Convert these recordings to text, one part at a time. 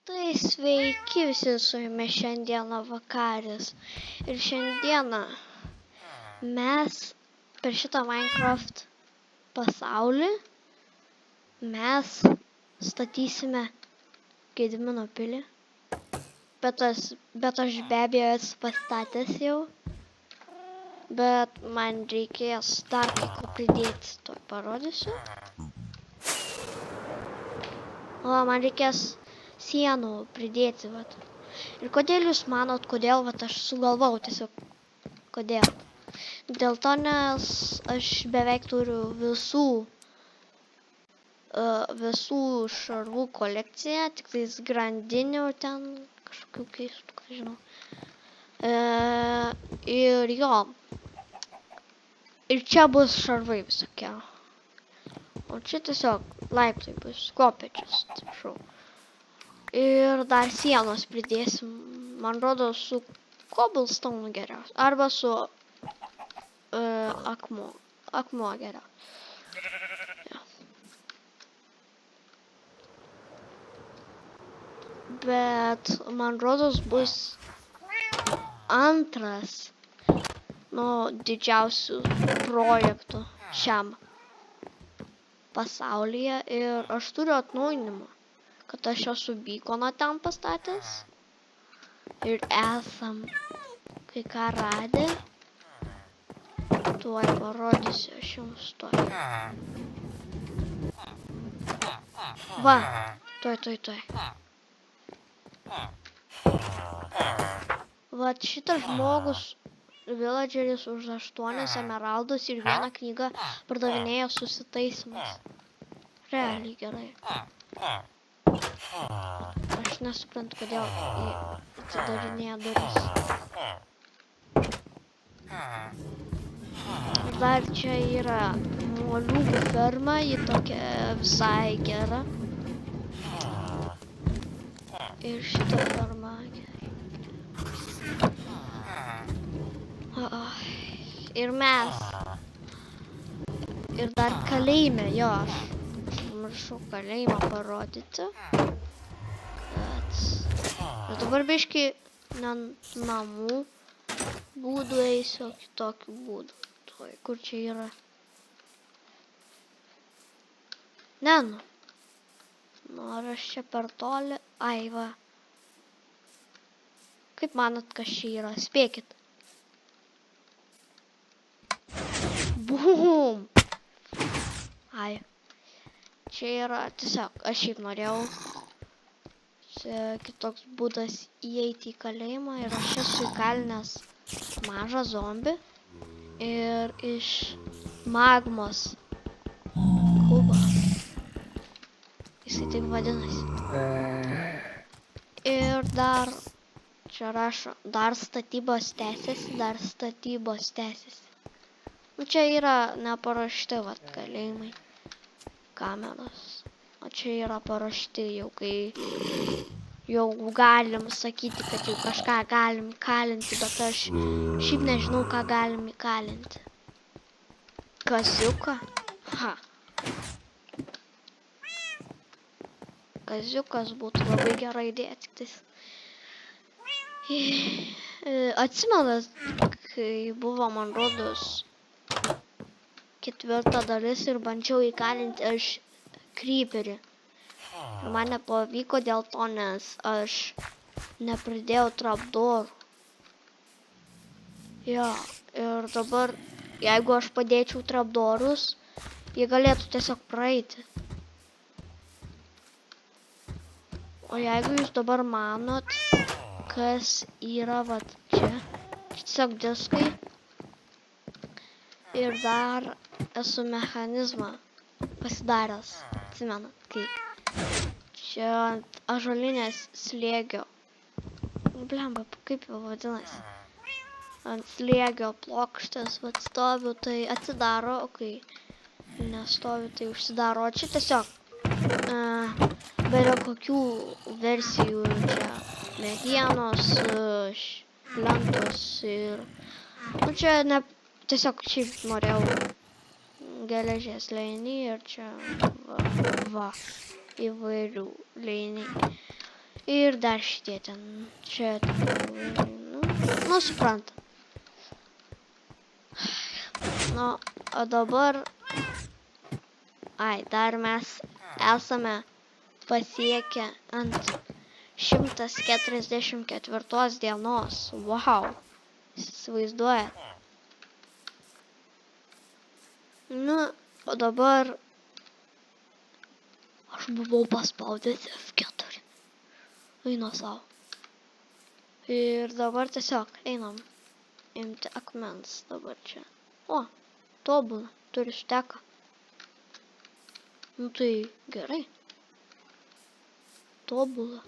Tai sveiki visi su jumis šiandieną Vakaris. Ir šiandieną mes per šitą Minecraft pasaulį mes statysime Gedimino pilį. Bet aš be abejo esu pastatęs jau. Bet man reikės dar kai ko pridėti, to parodysiu. O man reikės sienų pridėti, vat. Ir kodėl jūs manot, kodėl, vat, aš sugalvau tiesiog, kodėl? Dėl to, nes aš beveik turiu visų šarvų kolekciją, tik tais grandinių ten, kažkokių keistų, ką žinau. Ir jo, ir čia bus šarvai visokie. O čia tiesiog laiptai bus, kopėčius, atsiprašau. Ir dar sienos pridėsim, man rodo, su cobblestone geriausia. Arba su akmuo geriausia. Ja. Bet man rodos bus antras didžiausių projektų šiam pasaulyje. Ir aš turiu atnaujinimą. Kad aš esu beaconą ten pastatęs ir esam kai ką radę. Tuoj parodysiu aš jums tuoj. Va, tuoj. Vat šitas žmogus, villageris už 8 emeraldus ir 1 knygą pardavinėjo susitaisymas. Realiai gerai. Aš nesuprantu, kodėl atidarinėja duris. Ir dar čia yra moliūgų ferma, ji tokia visai gera. Ir šita ferma gera. Ir mes. Ir dar kalėjime, jo, aš pamiršau kalėjimą parodyti. Ir dabar biškį namų būdų eisiu, kitokių būdų. Tuoj, kur čia yra? Ne, ar aš čia per toli? Ai, va. Kaip manot, kas čia yra? Spėkit. Bum! Ai. Čia yra tiesiog, aš šiaip norėjau. Čia kitoks būdas įeiti į kalėjimą ir aš esu įkalinęs mažą zombį ir iš magmos kubo. Jisai taip vadinasi. Ir dar, čia rašo, dar statybos tęsiasi. Nu, čia yra neparašti, vat, kalėjimai, kameros. O čia yra parašti jau, kai jau galim sakyti, kad jau kažką galim įkalinti, bet aš šiaip nežinau, ką galim įkalinti. Kaziuką? Ha. Kaziukas būtų labai gera idėja, tik tais. Atsimenat, kai buvo, man rodos, 4 dalis ir bandžiau įkalinti aš Creeperį. Ir man nepavyko dėl to, nes aš nepridėjau trapdoorų. Jo, ir dabar, jeigu aš padėčiau trapdoorus, jie galėtų tiesiog praeiti. O jeigu jūs dabar manot, kas yra vat čia, tiesiog diskai. Ir dar esu mechanizmą pasidaręs. Atsimenat, kaip čia ant ąžuolinės slėgio. Blemba, kaip jau vadinasi. Ant slėgio plokštės, vat stoviu, tai atsidaro, o kai nestoviu, tai užsidaro. O čia tiesiog be kokių versijų čia medienos, lentos ir... Nu čia ne... Tiesiog šiaip norėjau geležies leinį ir čia va įvairių leiniai. Ir dar šitie ten, čia, nu, supranta. Nu, o dabar, dar mes esame pasiekę ant 144 dienos. Wow, įsivaizduojat. Nu, o dabar aš buvau paspaudęs F4. Einu savo. Ir dabar tiesiog einam imti akmens dabar čia. O, tobulą, turi steką. Nu tai gerai. Tobulą.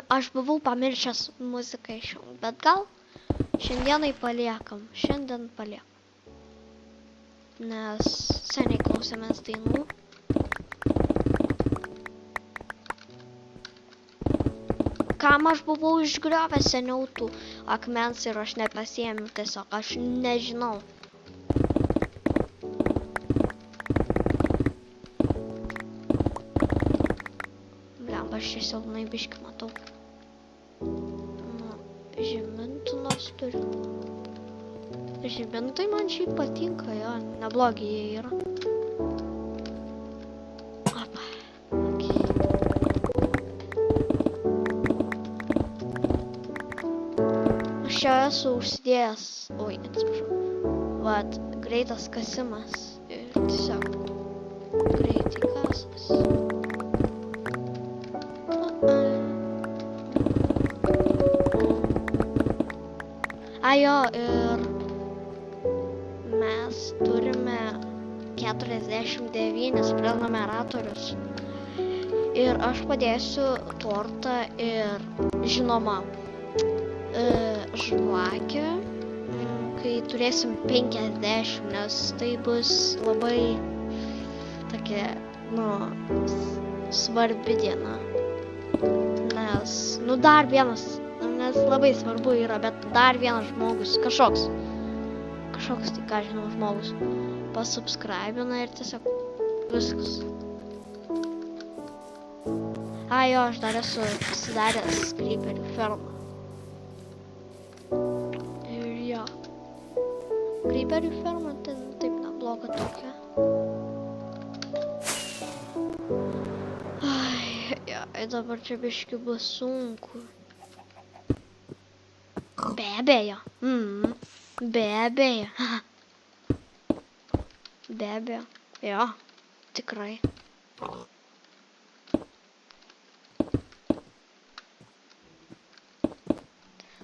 Aš buvau pamiršęs muziką išjungti, bet gal šiandienai paliekam. Šiandien paliekam. Nes seniai klausėmės dainų. Kam aš buvau išgriovęs seniau tų akmens ir aš nepasiėmiau tiesiog, aš nežinau. Bliam, aš čia silpnai biškį matau. Nu, žibintų nors turiu. Žibintai man šiaip patinka, jo, neblogi jie yra. Opa, okei. Aš čia esu užsidėjęs, atsiprašau, vat, greitas kasimas ir tiesiog greitai kasas. Jo, ir mes turime 49 prenumeratorius. Ir aš padėsiu tortą ir, žinoma, žvakę, kai turėsim 50, nes tai bus labai tokia, svarbi diena. Nes, dar vienas, nes labai svarbu yra, bet dar vienas žmogus, kažkoks tai, ką žinau, žmogus pasubscribina ir tiesiog viskas. Jo, aš dar esu pasidaręs Creeperių fermą. Ir jo. Creeperių ferma, ten taip nebloga tokia. Dabar čia biški bus sunku. Be abejo. Be abejo. Be abejo. Jo, tikrai.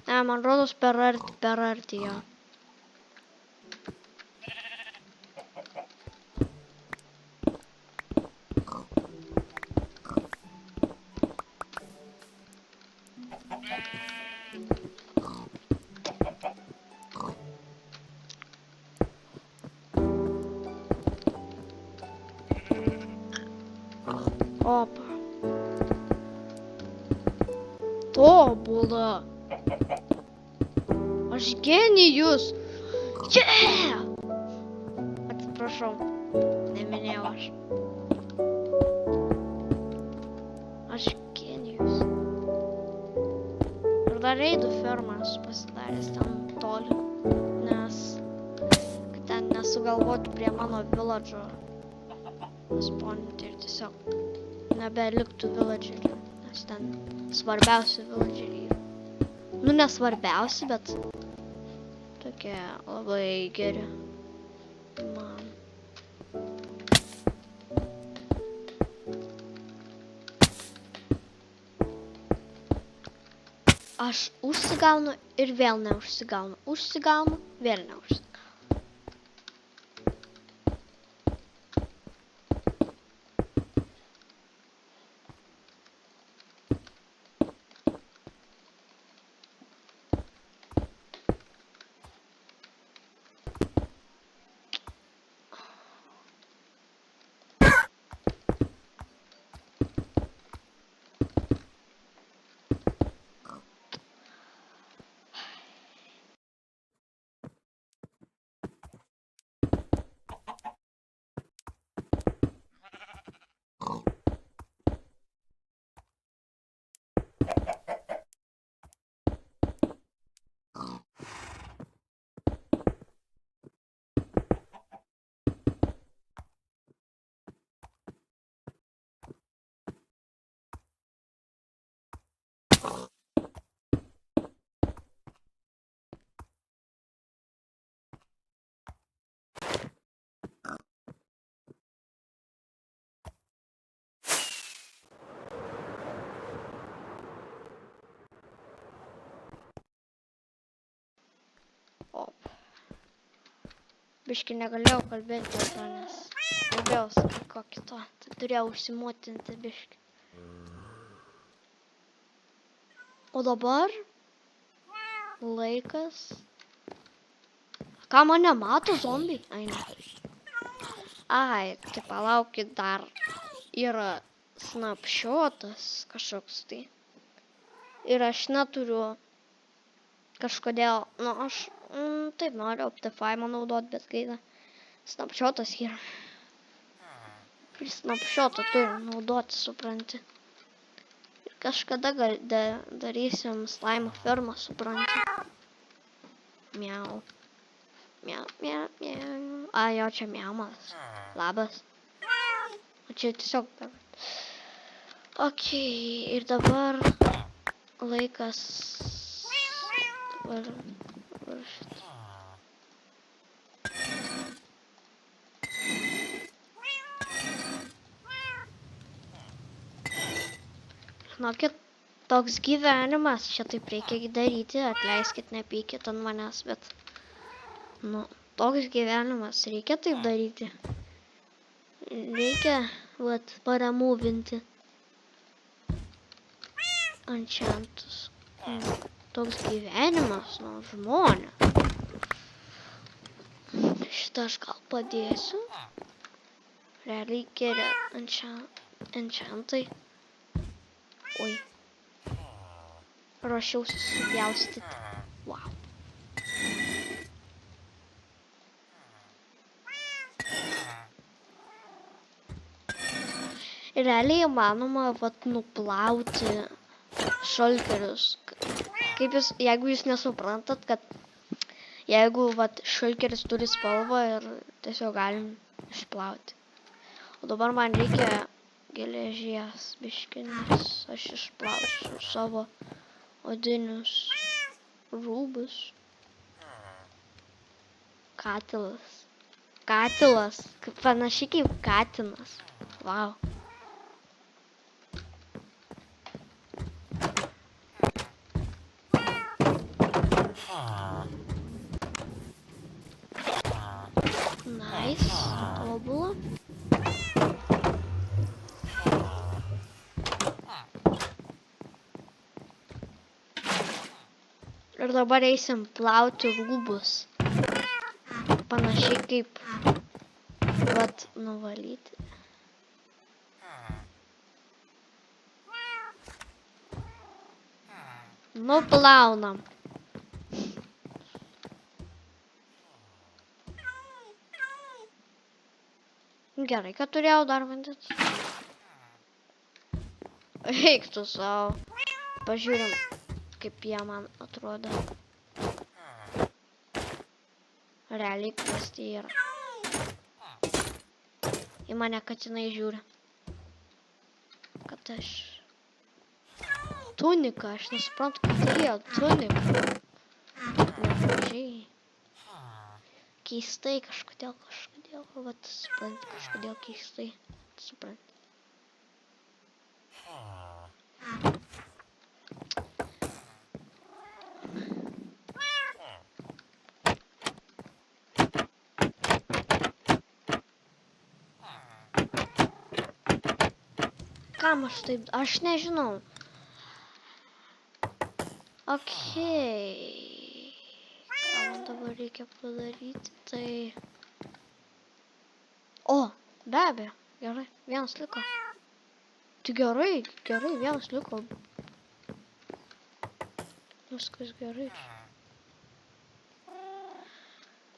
Ne, man rodos per arti jo. Opa. Tobula. Aš genijus. Yeah! Atsiprašau. Neminėjau aš. Aš genijus. Ir dar reidų fermas pasidaręs ten toli. Nes ten nesugalvotų prie mano village'o spawninti ir tiesiog nebeliktų villagerių, nes ten svarbiausi villageriai yra. Nesvarbiausi, bet tokie labai geri man. Aš užsigaunu ir vėl neužsigaunu. Užsigaunu, vėl neužsigaunu. Op. Biškai negalėjau kalbėti dėl to, nes kalbėjau su kažko kito. Tai turėjau užsimotinti biškai. O dabar laikas. Ką mane mato zombiai? Ai, ne. Ai, tai palaukit dar. Yra snapshotas kažkoks tai. Ir aš neturiu kažkodėl, nu aš taip noriu Optifine naudot, bet kai snapshotas yra. Ir snapshotą turiu naudoti, supranti. Ir kažkada gal darysim slime firmą, supranti. Miau. Miau, miau, miau. A, jo, čia miamas. Labas. O čia tiesiog dabar. Okei, ir dabar laikas. Dabar šitą. Žinokit, toks gyvenimas, čia taip reikia daryti, atleiskit, nepykit ant manęs, bet, nu, toks gyvenimas, reikia taip daryti. Reikia, vat, paramuvinti enchantus. Toks gyvenimas, nu, žmonės. Šitą aš gal padėsiu. Realiai geria enchantai. Oi. Ruošiausi supjaustyti. Wow. Realiai įmanoma, vat, nuplauti šalkerius. Kaip jūs, jeigu jūs nesuprantat, kad jeigu, vat, šalkeris turi spalvą ir tiesiog galim išplauti. O dabar man reikia geležies biškį, nes aš išplausiu savo odinius rūbus. Katilas. Katilas. Panašiai kaip katinas. Wow. Nice. Tobula. Ir dabar eisim plauti rūbus. Panašiai kaip, vat, nuvalyti. Nuplaunam. Gerai, kad turėjau dar vandens. Eik tu savo. Pažiūrim, kaip jie man atrodo. Realiai prasti yra. Į mane katinai žiūri. Kad aš... Tunika, aš nesuprantu, kad tai yra tunika. Negražiai. Keistai kažkodėl, vat, supranti, kažkodėl keistai, supranti. Kam aš taip, aš nežinau. Okei. Ką man dabar reikia padaryti, tai... O, be abejo, gerai, vienas liko. Tai gerai, vienas liko. Viskas gerai.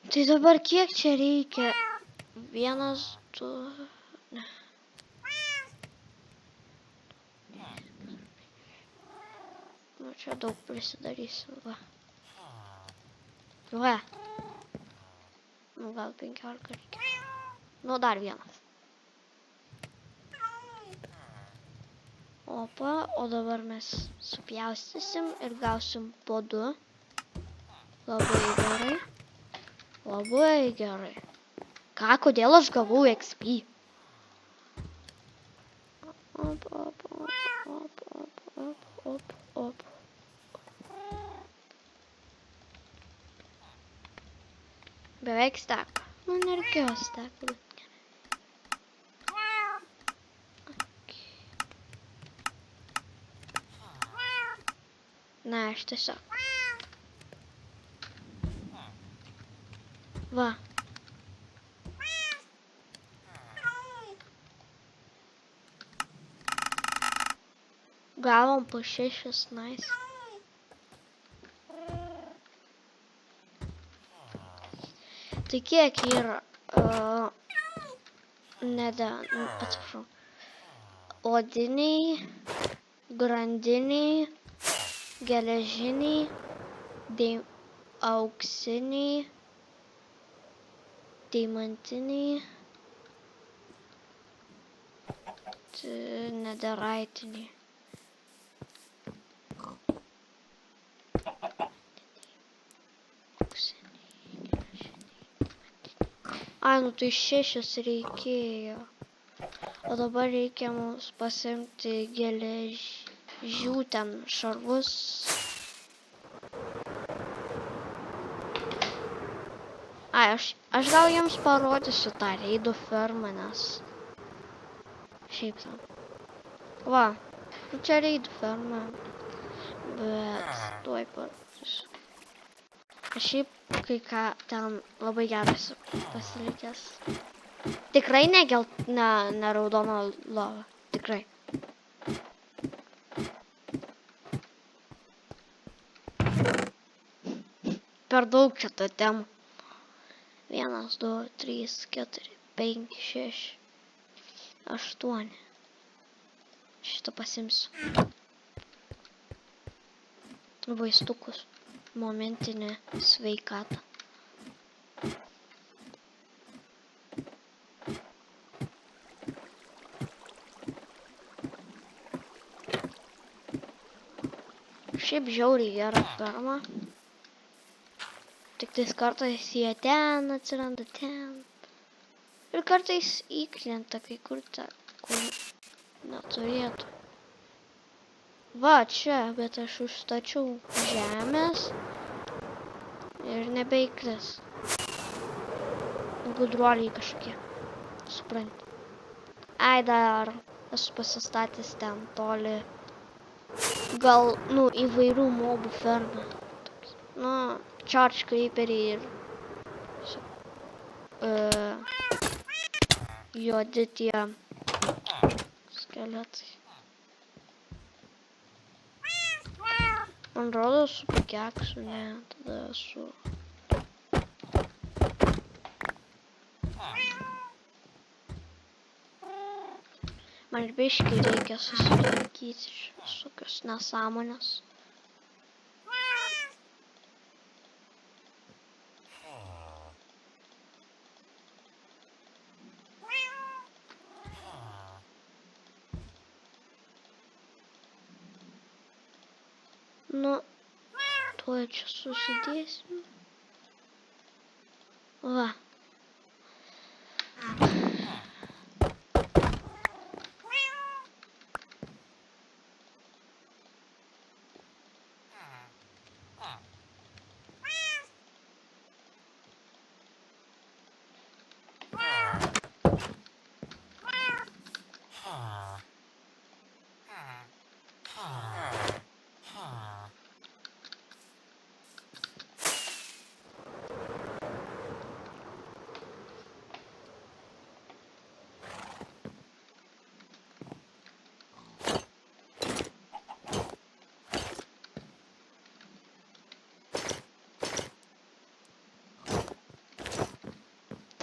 Tai dabar kiek čia reikia? 1, 2... Ne. Nu, čia daug prisidarysim, va. Va. Nu, gal 15 reikia. Nu, dar vienas. Opa, o dabar mes supjaustysim ir gausim po 2. Labai gerai. Labai gerai. Ką, kodėl aš gavau XP? Op, op, op, op, op, op, op, op. beveik steka. Nu, nereikėjo steka, bet gerai. Ne, aš tiesiog. Va. Gavom po 6, nice. Tai kiek yra, atsiprašau, odiniai, grandiniai, geležiniai, auksiniai, deimantiniai, nederaitiniai. Ai, nu tai 6 reikėjo. O dabar reikia mums pasiimti geležių ten šarvus. Ai, aš gal jums parodysiu tą reidų fermą, nes šiaip tam. Va, nu čia reidų ferma, bet tuoj parodysiu. Aš šiaip kai ką ten labai geras pasilikęs. Tikrai ne raudona lava, tikrai. Per daug čia tą temą. 1, 2, 3, 4, 5, 6, 8. Šitą pasimsiu. Vaistukus. Momentinę sveikatą. Šiaip žiauriai gera ferma. Tik tais kartais jie ten atsiranda, ten. Ir kartais įkrenta kai kur neturėtų. Va, čia, bet aš užstačiau žemės ir nebeįkris. Gudruoliai kažkokie. Supranti. Ai, dar esu pasistatęs ten toli. Gal, įvairių mobų fermą. Charge creeperiai ir juodi tie skeletai. Man rodo su pikeksu, ne, tada su... Man ir biškį reikia susitvarkyti visokios nesąmonės. Nu, tuoj čia susidėsim. Va.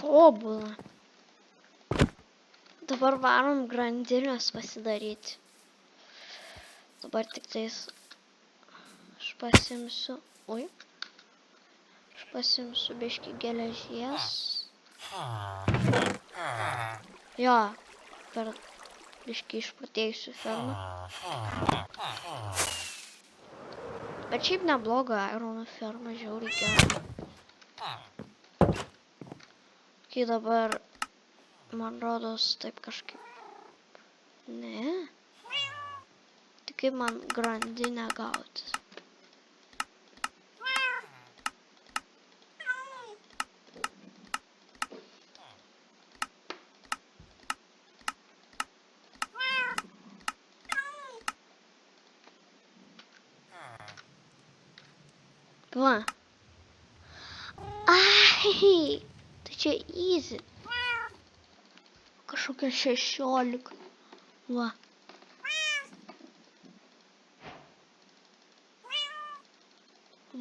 Tobula. Dabar varom grandinės pasidaryti. Dabar tik tais aš pasimsiu, aš pasimsiu biškį geležies. Jo, per biškį išprotėjusių fermą. Bet šiaip nebloga ironų ferma, žiauriai gera. Kai dabar, man rodos, taip kažkaip. Ne. Tai kaip man grandinę gauti. Va. Ai, tai čia easy. Kažkokia 16. Va.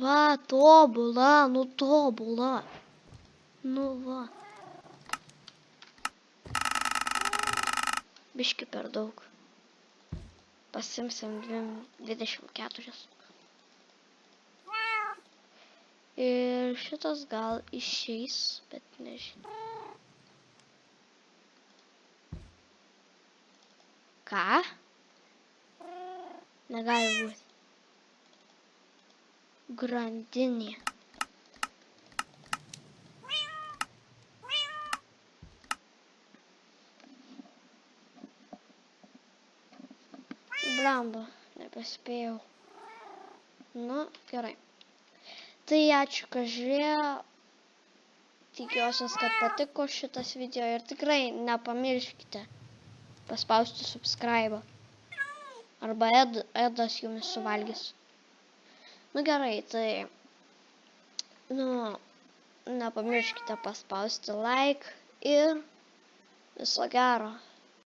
Va, tobula, nu tobula. Nu va. Biški per daug. Pasimsim 24. Ir šitas gal išeis, bet nežinau. Ką? Negali būti. Grandinė. Blemba, nebespėjau. Nu, gerai. Tai ačiū, kad žiūrėjo. Tikiuosi, kad patiko šitas video ir tikrai nepamirškite paspausti subscribe. Arba Edas jumis suvalgys. Nu gerai, tai nepamirškite paspausti like ir viso gero.